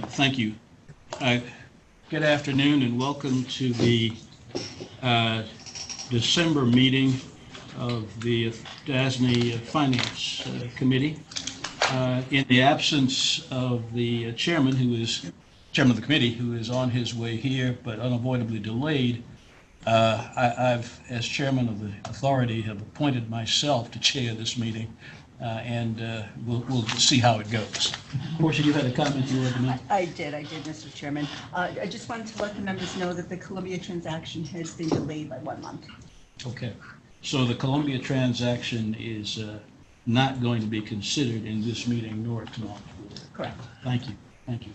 Thank you. Good afternoon and welcome to the December meeting of the DASNY Finance Committee. In the absence of the chairman, who is chairman of the committee, who is on his way here but unavoidably delayed, I've, as chairman of the authority, have appointed myself to chair this meeting, and we'll see how it goes. Portia, you had a comment you wanted to make? I did, Mr. Chairman. I just wanted to let the members know that the Columbia transaction has been delayed by 1 month. Okay, so the Columbia transaction is not going to be considered in this meeting nor tomorrow. Correct. Thank you. Thank you.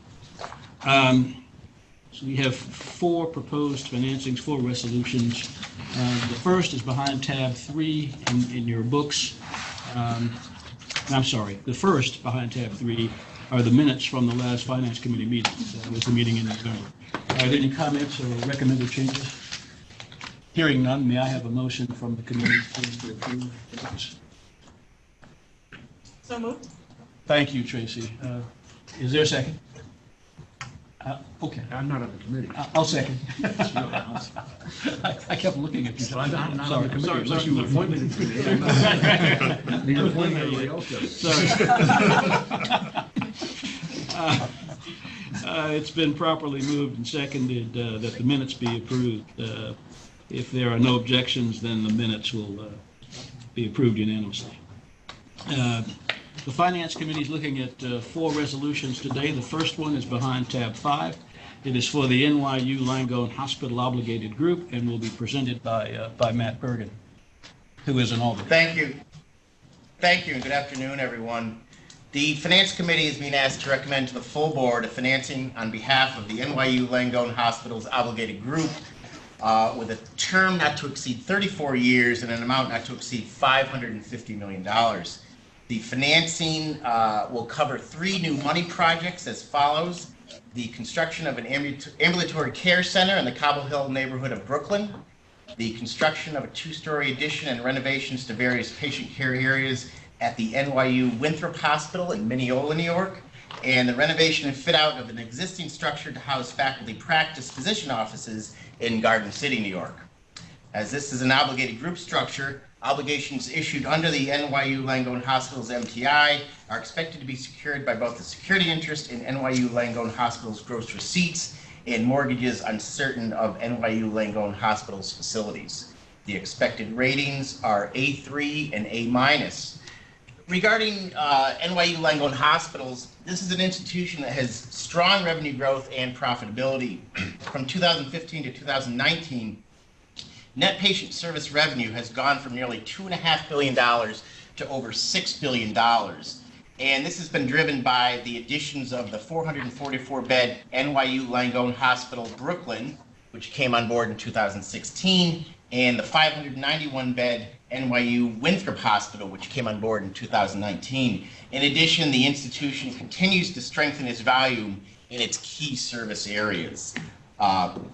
So we have 4 proposed financings, 4 resolutions. The first is behind tab 3 in your books. I'm sorry, the first behind tab 3 are the minutes from the last Finance Committee meeting. That was the meeting in November. Are there any comments or recommended changes? Hearing none, may I have a motion from the committee please to approve? So moved. Thank you, Tracy. Is there a second? Okay. I'm not on the committee. I'll second. I kept looking at you. So I'm not Sorry. on the committee unless you appoint me to the committee. You appoint me, everybody else does. Sorry. It's been properly moved and seconded that the minutes be approved. If there are no objections, then the minutes will be approved unanimously. The Finance Committee is looking at 4 resolutions today. The first one is behind tab 5. It is for the NYU Langone Hospital Obligated Group and will be presented by Matt Bergen, who is an Albany. Thank you. Thank you, and good afternoon, everyone. The Finance Committee is being asked to recommend to the full board a financing on behalf of the NYU Langone Hospital's Obligated Group with a term not to exceed 34 years and an amount not to exceed $550 million. The financing will cover 3 new money projects as follows: the construction of an ambulatory care center in the Cobble Hill neighborhood of Brooklyn, the construction of a 2-story addition and renovations to various patient care areas at the NYU Winthrop Hospital in Mineola, New York, and the renovation and fit out of an existing structure to house faculty practice physician offices in Garden City, New York. As this is an obligated group structure, obligations issued under the NYU Langone Hospital's MTI are expected to be secured by both the security interest in NYU Langone Hospital's gross receipts and mortgages on certain of NYU Langone Hospital's facilities. The expected ratings are A3 and A-. Regarding NYU Langone Hospitals, this is an institution that has strong revenue growth and profitability. From 2015 to 2019, net patient service revenue has gone from nearly $2.5 billion to over $6 billion. And this has been driven by the additions of the 444-bed NYU Langone Hospital Brooklyn, which came on board in 2016, and the 591-bed NYU Winthrop Hospital, which came on board in 2019. In addition, the institution continues to strengthen its volume in its key service areas.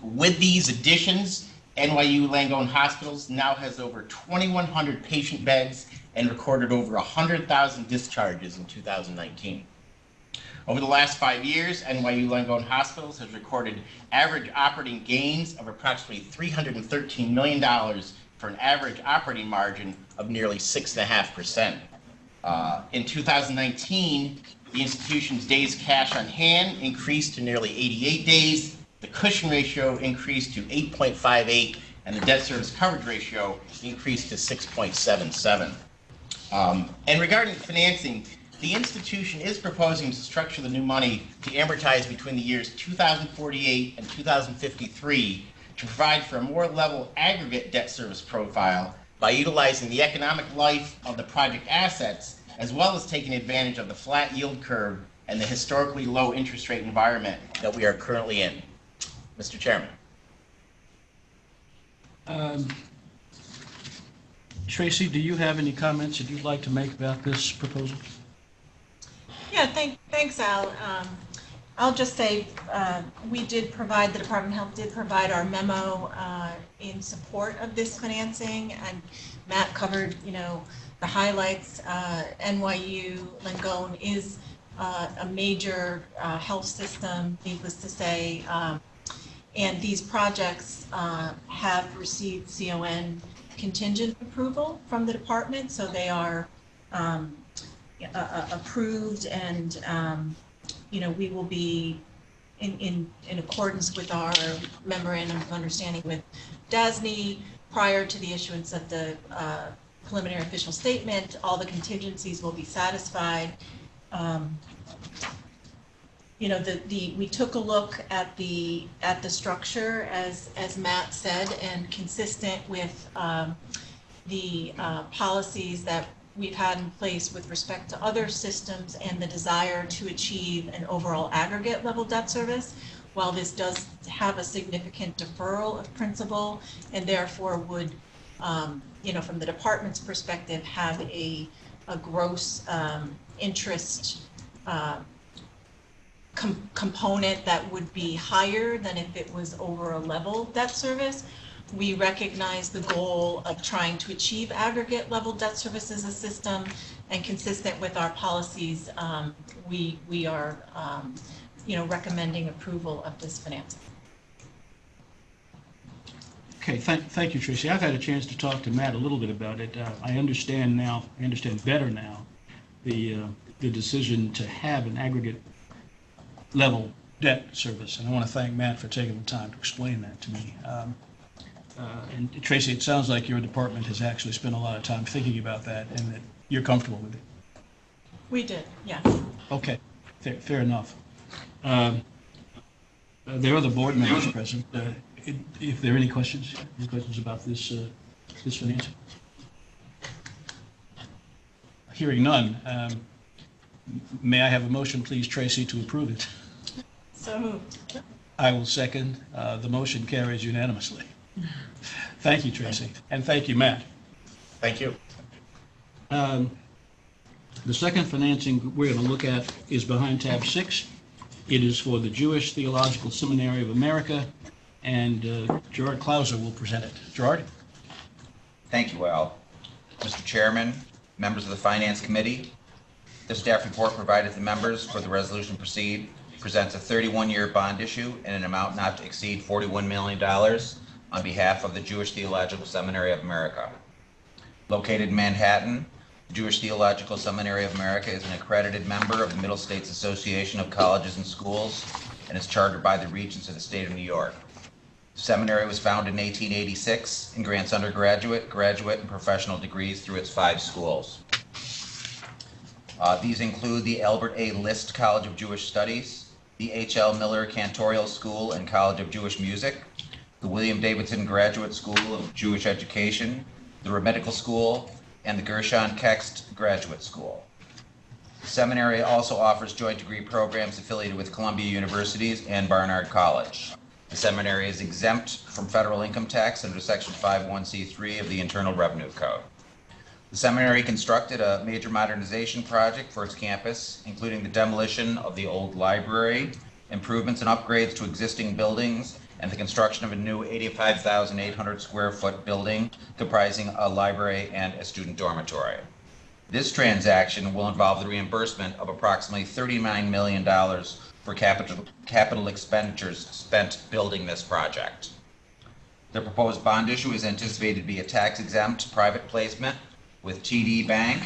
With these additions, NYU Langone Hospitals now has over 2,100 patient beds and recorded over 100,000 discharges in 2019. Over the last 5 years, NYU Langone Hospitals has recorded average operating gains of approximately $313 million for an average operating margin of nearly 6.5%. In 2019, the institution's days cash on hand increased to nearly 88 days, the cushion ratio increased to 8.58, and the debt service coverage ratio increased to 6.77. And regarding financing, the institution is proposing to structure the new money to amortize between the years 2048 and 2053 to provide for a more level aggregate debt service profile by utilizing the economic life of the project assets, as well as taking advantage of the flat yield curve and the historically low interest rate environment that we are currently in. Mr. Chairman. Tracy, do you have any comments that you'd like to make about this proposal? Yeah, thanks, Al. I'll just say we did provide, the Department of Health did provide our memo in support of this financing, and Matt covered, highlights, NYU Langone is a major health system, needless to say, and these projects have received CON contingent approval from the department, so they are approved, and we will be in accordance with our memorandum of understanding with DASNY prior to the issuance of the preliminary official statement. All the contingencies will be satisfied. We took a look at the structure as Matt said, and consistent with the policies that we've had in place with respect to other systems and the desire to achieve an overall aggregate level debt service. While this does have a significant deferral of principal and therefore would, from the department's perspective, have a gross interest component that would be higher than if it was over a level debt service. We recognize the goal of trying to achieve aggregate level debt service as a system, and consistent with our policies, we are recommending approval of this financing. Okay, thank you, Tracy. I've had a chance to talk to Matt a little bit about it. I understand better now, the decision to have an aggregate level debt service, and I want to thank Matt for taking the time to explain that to me. And Tracy, it sounds like your department has actually spent a lot of time thinking about that, and that you're comfortable with it. We did, yes. Okay, fair enough. There are other board members present. If there are any questions about this financing? Hearing none, may I have a motion, please, Tracy, to approve it? So moved. I will second. The motion carries unanimously. Thank you, Tracy, and thank you, Matt. Thank you. The second financing we're going to look at is behind tab 6. It is for the Jewish Theological Seminary of America, and Gerard Clauser will present it. Gerard? Thank you, Al. Mr. Chairman, members of the Finance Committee, the staff report provided to members for the resolution presents a 31-year bond issue in an amount not to exceed $41 million on behalf of the Jewish Theological Seminary of America. Located in Manhattan, the Jewish Theological Seminary of America is an accredited member of the Middle States Association of Colleges and Schools and is chartered by the Regents of the State of New York. The seminary was founded in 1886 and grants undergraduate, graduate, and professional degrees through its 5 schools. These include the Albert A. List College of Jewish Studies, the H.L. Miller Cantorial School and College of Jewish Music, the William Davidson Graduate School of Jewish Education, the Rabbinical School, and the Gershon Kext Graduate School. The seminary also offers joint degree programs affiliated with Columbia Universities and Barnard College. The seminary is exempt from federal income tax under Section 51C3 of the Internal Revenue Code. The seminary constructed a major modernization project for its campus, including the demolition of the old library, improvements and upgrades to existing buildings, and the construction of a new 85,800 square foot building comprising a library and a student dormitory. This transaction will involve the reimbursement of approximately $39 million for capital expenditures spent building this project. The proposed bond issue is anticipated to be a tax-exempt private placement with TD Bank.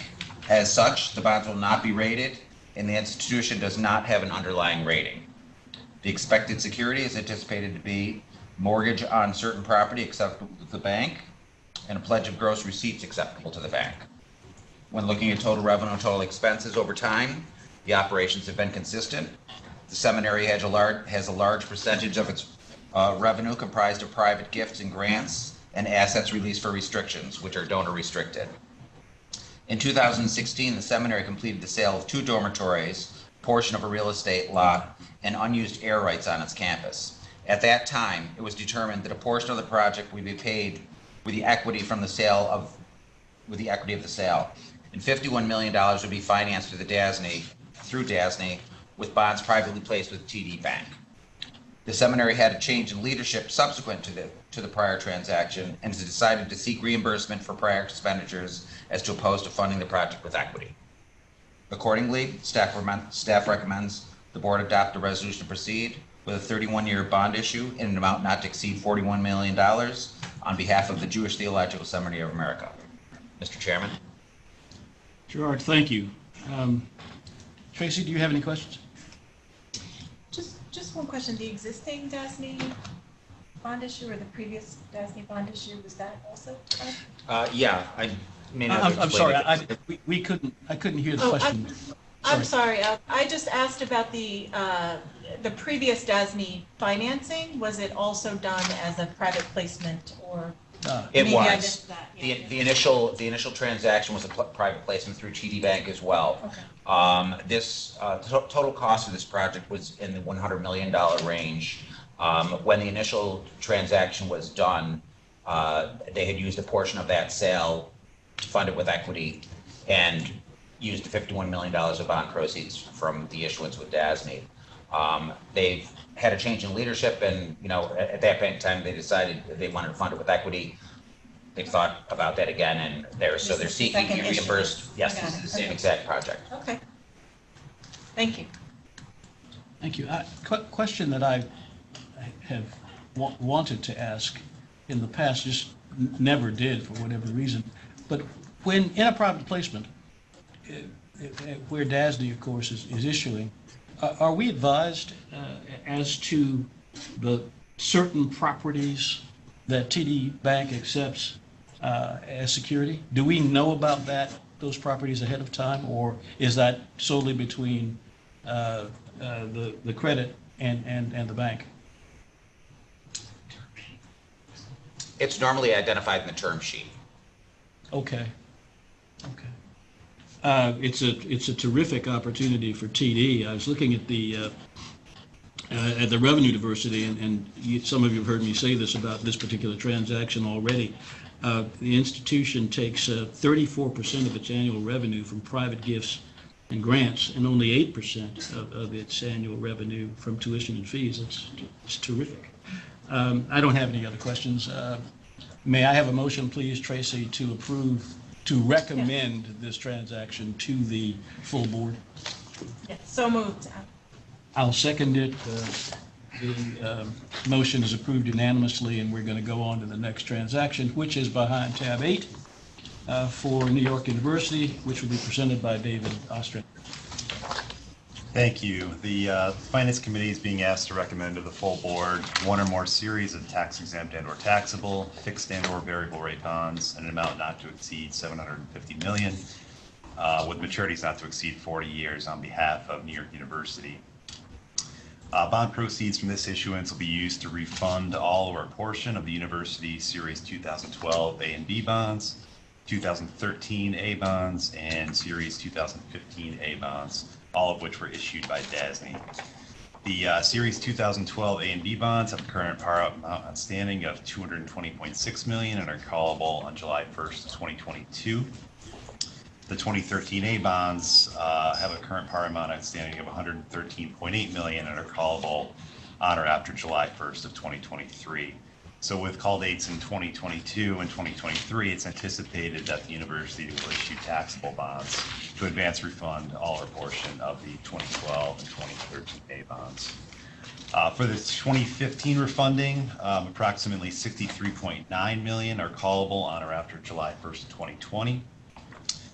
As such, the bonds will not be rated, and the institution does not have an underlying rating. The expected security is anticipated to be mortgage on certain property acceptable to the bank and a pledge of gross receipts acceptable to the bank. When looking at total revenue and total expenses over time, the operations have been consistent. The seminary has a large percentage of its revenue comprised of private gifts and grants and assets released for restrictions, which are donor restricted. In 2016, the seminary completed the sale of 2 dormitories, portion of a real estate lot, and unused air rights on its campus. At that time, it was determined that a portion of the project would be paid with the equity from the sale of the sale, and $51 million would be financed through DASNY, with bonds privately placed with TD Bank. The seminary had a change in leadership subsequent to the prior transaction and has decided to seek reimbursement for prior expenditures as to opposed to funding the project with equity. Accordingly, staff recommends the board adopt a resolution to proceed with a 31-year bond issue in an amount not to exceed $41 million on behalf of the Jewish Theological Seminary of America. Mr. Chairman. Gerard, thank you. Tracy, do you have any questions? Just one question. The existing DASNY bond issue or the previous DASNY bond issue, was that also? Yeah, I may not have I'm sorry, explained it. I couldn't hear the Oh, question. I'm sorry. I just asked about the previous DASNY financing. Was it also done as a private placement or? It Maybe I was. missed that, yeah. The initial transaction was a private placement through TD Bank as well. Okay. This total cost of this project was in the $100 million range. When the initial transaction was done, they had used a portion of that sale to fund it with equity and used the $51 million of bond proceeds from the issuance with DASNY. They've had a change in leadership, and at that point in time, they decided they wanted to fund it with equity. They thought about that again, and they're seeking to be reimbursed. Yes, this is the same exact project. Okay. Thank you. Thank you. Question that I have wanted to ask in the past, just never did for whatever reason. But when in a private placement, where DASNY, of course, is issuing, are we advised as to the certain properties that TD Bank accepts as security? Do we know about those properties ahead of time, or is that solely between the credit and the bank? It's normally identified in the term sheet. Okay. It's a terrific opportunity for TD. I was looking at the revenue diversity, and some of you have heard me say this about this particular transaction already. The institution takes 34% of its annual revenue from private gifts and grants, and only 8% of its annual revenue from tuition and fees. It's terrific. I don't have any other questions. May I have a motion, please, Tracy, to recommend this transaction to the full board? Yes, so moved. I'll second it. The motion is approved unanimously, and we're going to go on to the next transaction, which is behind tab 8 for New York University, which will be presented by David Ostrin. Thank you. The Finance Committee is being asked to recommend to the full board one or more series of tax-exempt and/or taxable, fixed and/or variable rate bonds in an amount not to exceed $750 million, with maturities not to exceed 40 years on behalf of New York University. Bond proceeds from this issuance will be used to refund all or a portion of the University Series 2012 A and B bonds, 2013 A bonds, and Series 2015 A bonds, all of which were issued by DASNY. The Series 2012 A and B bonds have a current par amount outstanding of $220.6 million and are callable on July 1st, 2022. The 2013 A bonds have a current par amount outstanding of $113.8 million and are callable on or after July 1st of 2023. So with call dates in 2022 and 2023, it's anticipated that the university will issue taxable bonds to advance refund all or portion of the 2012 and 2013 A bonds. For the 2015 refunding, approximately $63.9 million are callable on or after July 1st of 2020.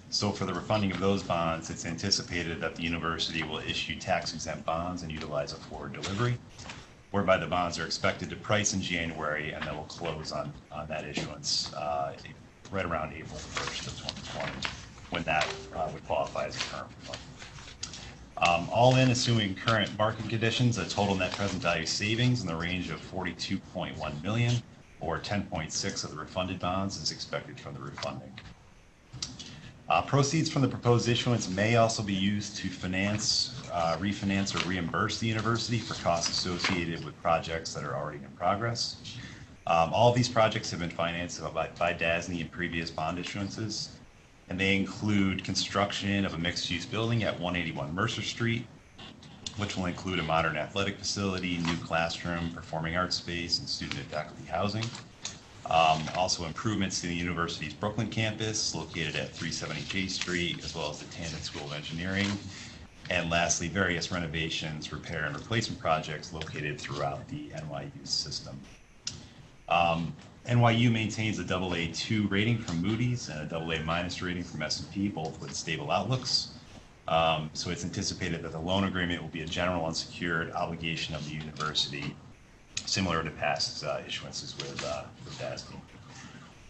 So for the refunding of those bonds, it's anticipated that the university will issue tax-exempt bonds and utilize a forward delivery, whereby the bonds are expected to price in January and then will close on that issuance right around April 1st of 2020, when that would qualify as a current refund. All in, assuming current market conditions, a total net present value savings in the range of $42.1 million, or 10.6 of the refunded bonds is expected from the refunding. Proceeds from the proposed issuance may also be used to finance, refinance, or reimburse the university for costs associated with projects that are already in progress. All of these projects have been financed by DASNY in previous bond issuances, and they include construction of a mixed-use building at 181 Mercer Street, which will include a modern athletic facility, new classroom, performing arts space, and student and faculty housing. Also improvements to the university's Brooklyn campus, located at 370 J Street, as well as the Tandon School of Engineering. And lastly, various renovations, repair, and replacement projects located throughout the NYU system. NYU maintains a AA2 rating from Moody's and a AA- rating from S&P, both with stable outlooks. So it's anticipated that the loan agreement will be a general unsecured obligation of the university, similar to past issuances with DASNY.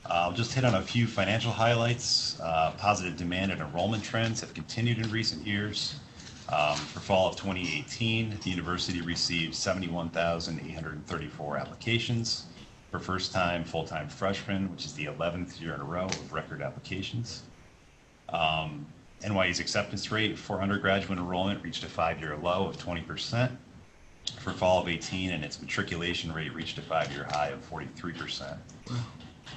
I'll just hit on a few financial highlights. Positive demand and enrollment trends have continued in recent years. For fall of 2018, the university received 71,834 applications for first-time full-time freshmen, which is the 11th year in a row of record applications. NYU's acceptance rate for undergraduate enrollment reached a 5-year low of 20% for fall of 18, and its matriculation rate reached a 5-year high of 43%.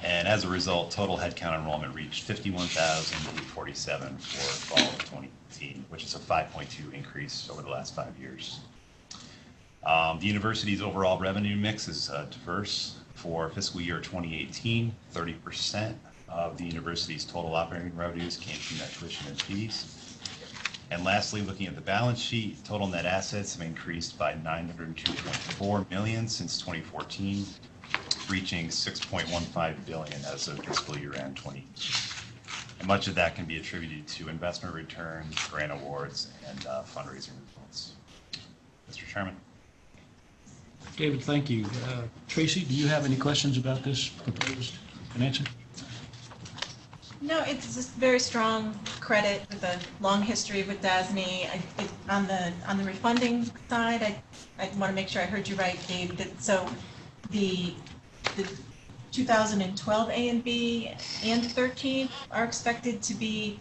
And as a result, total headcount enrollment reached 51,847 for fall of 2018, which is a 5.2 increase over the last 5 years. The university's overall revenue mix is diverse. For fiscal year 2018, 30% of the university's total operating revenues came from net tuition and fees. And lastly, looking at the balance sheet, total net assets have increased by $902.4 million since 2014, reaching $6.15 billion as of fiscal year end 2018. And much of that can be attributed to investment returns, grant awards, and fundraising results. Mr. Chairman. David, thank you. Tracy, do you have any questions about this proposed financing? No, it's just very strong credit with a long history with DASNY. On the refunding side, I want to make sure I heard you right, Dave. So the 2012 A and B and 13 are expected to be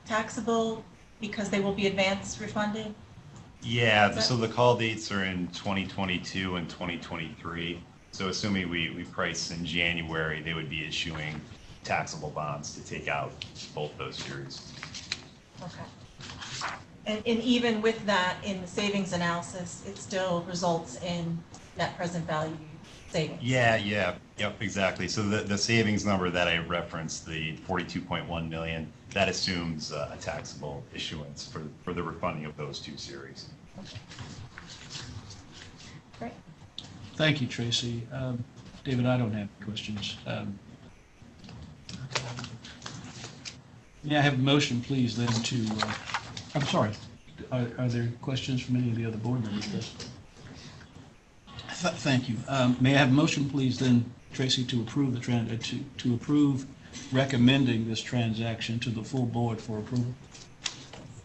taxable because they will be advance refunded? Yeah, so the call dates are in 2022 and 2023. So assuming we price in January, they would be issuing taxable bonds to take out both those series. Okay. And even with that, in the savings analysis, it still results in net present value savings? Yep, exactly. So the savings number that I referenced, the 42.1 million, that assumes a taxable issuance for the refunding of those two series. Okay. Great. Thank you, Tracy. David, I don't have any questions. May I have a motion, please, then to, I'm sorry, are there questions from any of the other board members? Thank you. May I have a motion, please, then, Tracy, to approve the to approve recommending this transaction to the full board for approval?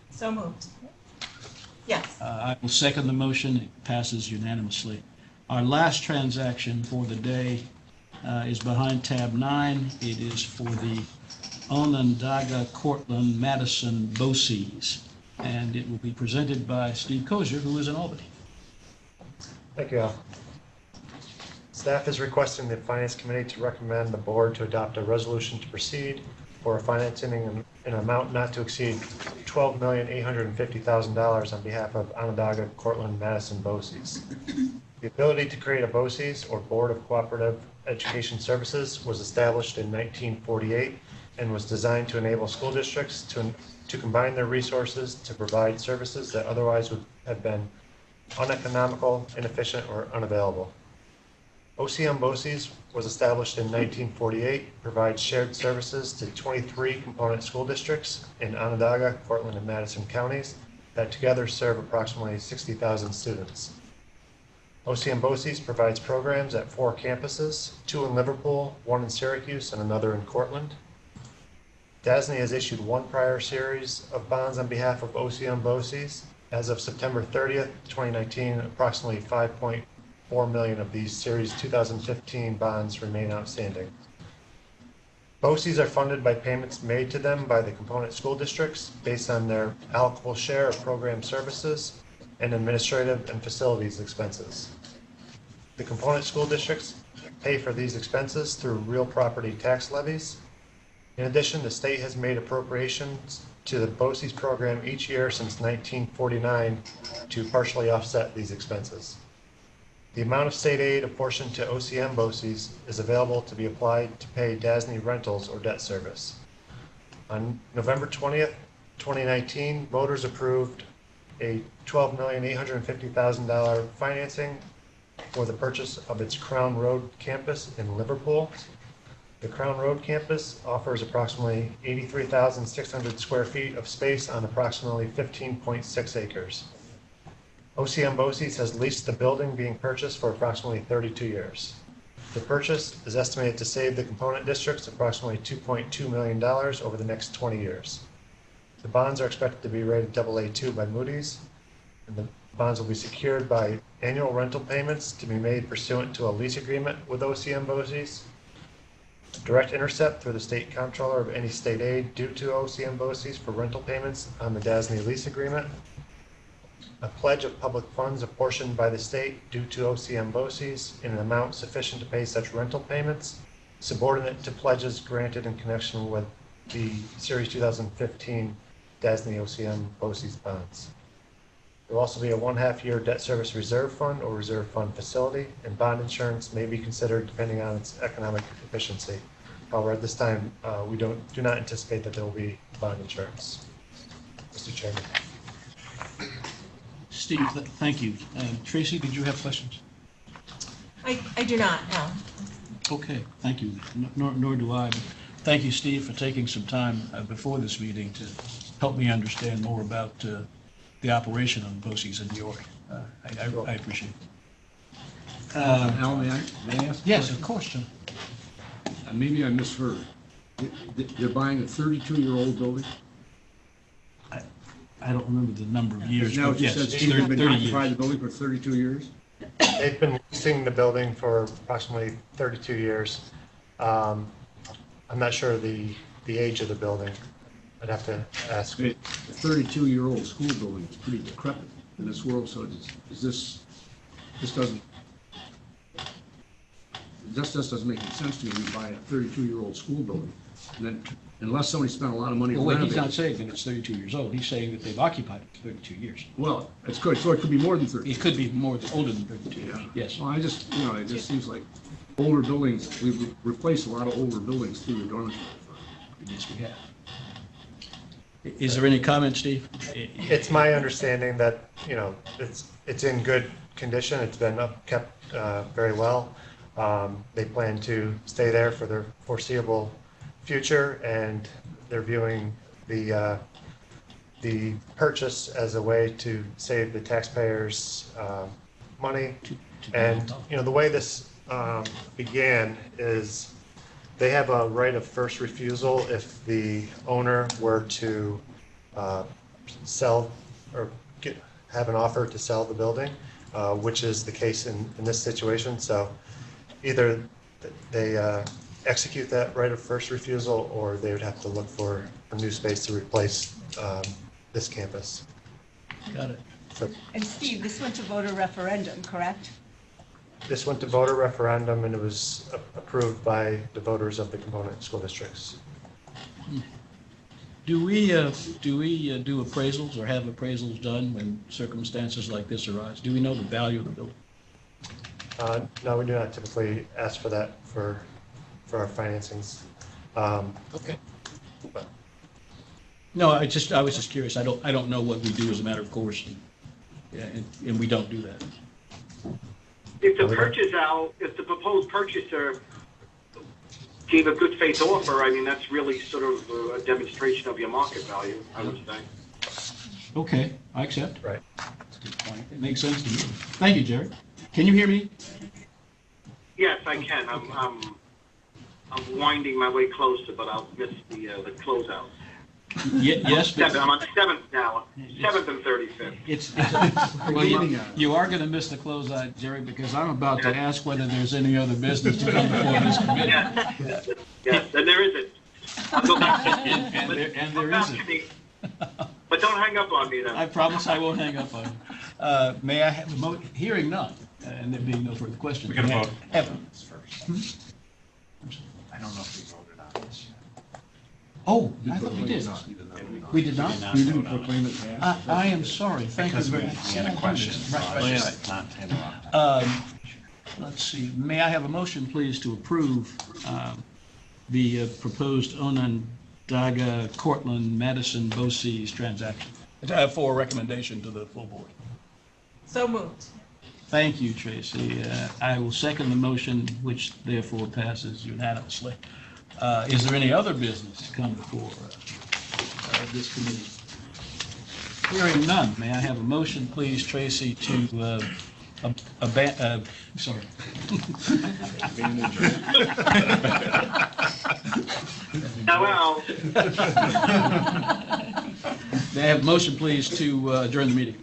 So moved. Yes. I will second the motion. It passes unanimously. Our last transaction for the day is behind tab 9. It is for the Onondaga Cortland Madison BOCES, and it will be presented by Steve Kozier, who is in Albany. Thank you, Al. Staff is requesting the Finance Committee to recommend the board to adopt a resolution to proceed for financing in an amount not to exceed $12,850,000 on behalf of Onondaga Cortland Madison BOCES. The ability to create a BOCES, or Board of Cooperative Education Services, was established in 1948 and was designed to enable school districts to combine their resources to provide services that otherwise would have been uneconomical, inefficient, or unavailable. OCM BOCES was established in 1948, provides shared services to 23 component school districts in Onondaga, Cortland, and Madison counties that together serve approximately 60,000 students. OCM BOCES provides programs at 4 campuses, 2 in Liverpool, 1 in Syracuse, and another in Cortland. DASNY has issued 1 prior series of bonds on behalf of OCM BOCES. As of September 30th, 2019, approximately 5.4 million of these Series 2015 bonds remain outstanding. BOCES are funded by payments made to them by the component school districts based on their allocable share of program services and administrative and facilities expenses. The component school districts pay for these expenses through real property tax levies. In addition, the state has made appropriations to the BOCES program each year since 1949 to partially offset these expenses. The amount of state aid apportioned to OCM BOCES is available to be applied to pay DASNY rentals or debt service. On November 20th, 2019, voters approved a $12,850,000 financing for the purchase of its Crown Road campus in Liverpool. The Crown Road campus offers approximately 83,600 square feet of space on approximately 15.6 acres. OCM BOCES has leased the building being purchased for approximately 32 years. The purchase is estimated to save the component districts approximately $2.2 million over the next 20 years. The bonds are expected to be rated AA2 by Moody's, and the bonds will be secured by annual rental payments to be made pursuant to a lease agreement with OCM BOCES, direct intercept through the state comptroller of any state aid due to OCM BOCES for rental payments on the DASNY lease agreement, a pledge of public funds apportioned by the state due to OCM BOCES in an amount sufficient to pay such rental payments, subordinate to pledges granted in connection with the Series 2015 DASNY OCM BOCES bonds. There will also be a 1/2-year debt service reserve fund or reserve fund facility, and bond insurance may be considered depending on its economic efficiency. However, at this time, we do not anticipate that there will be bond insurance. Mr. Chairman. Steve, thank you. Tracy, did you have questions? I do not, no. Okay, thank you. Nor do I. But thank you, Steve, for taking some time before this meeting to help me understand more about the operation of BOCES in New York. I appreciate it. Al, may I ask? Yes, of course, Jim. Maybe I misheard. They're buying a 32-year-old building? I don't remember the number of years. Now, but you yes, said it's Steve has been 30 occupying years. the building for 32 years? They've been leasing the building for approximately 32 years. I'm not sure the age of the building. I'd have to ask. A 32-year-old school building is pretty decrepit in this world, so this doesn't make any sense to me. You buy a 32-year-old school building, and then unless somebody spent a lot of money Well, wait, he's renovating. not saying that it's 32 years old. He's saying that they've occupied it for 32 years. Well, it's good, so it could be more than 30. It could be more older than 32 years. Yes. Well, it just seems like older buildings, we've replaced a lot of older buildings through the dormitory fund. Yes, we have. Is there any comment, Steve? It's my understanding that, it's in good condition. It's been kept very well. They plan to stay there for their foreseeable future, and they're viewing the purchase as a way to save the taxpayers money. And, the way this began is they have a right of first refusal if the owner were to sell or have an offer to sell the building, which is the case in this situation. So either they execute that right of first refusal, or they would have to look for a new space to replace this campus. Got it. So And Steve, this went to voter referendum, correct? this went to voter referendum, and it was approved by the voters of the component school districts. Do we do appraisals or have appraisals done when circumstances like this arise? Do we know the value of the building? No, we do not typically ask for that for our financings. Okay. But No, I was just curious. I don't know what we do as a matter of course, and we don't do that. If the proposed purchaser gave a good faith offer, I mean, that's really sort of a demonstration of your market value, I would say. Okay, I accept. Right. That's a good point. It makes sense to me. Thank you, Jerry. Can you hear me? Yes, I can. I'm winding my way closer, but I'll miss the closeout. Yes, but I'm on the 7th now, 7th and 35th. well, you are going to miss the closeout, Jerry, because I'm about to ask whether there's any other business to come before this committee. Yes, and there isn't. I'll go back to And there isn't. But don't hang up on me then. I promise I won't hang up on you. May I have a motion? Hearing none, and there being no further questions. We can vote. Have- first. I don't know if we voted on this yet. Oh, I thought we did. We did not? You didn't proclaim it passed? I am sorry. Thank you Because we very much. had a question. Right. Not to interrupt. Let's see, may I have a motion, please, to approve the proposed Onondaga, Cortland, Madison, BOCES transaction for recommendation to the full board? So moved. Thank you, Tracy. I will second the motion, which therefore passes unanimously. Is there any other business to come before this committee? Hearing none, may I have a motion, please, Tracy, to sorry. Now, May I have a motion, please, to adjourn the meeting?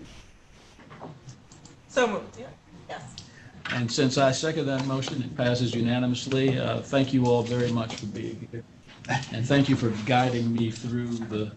So moved, yeah, yes. And since I second that motion, it passes unanimously. Thank you all very much for being here. And thank you for guiding me through the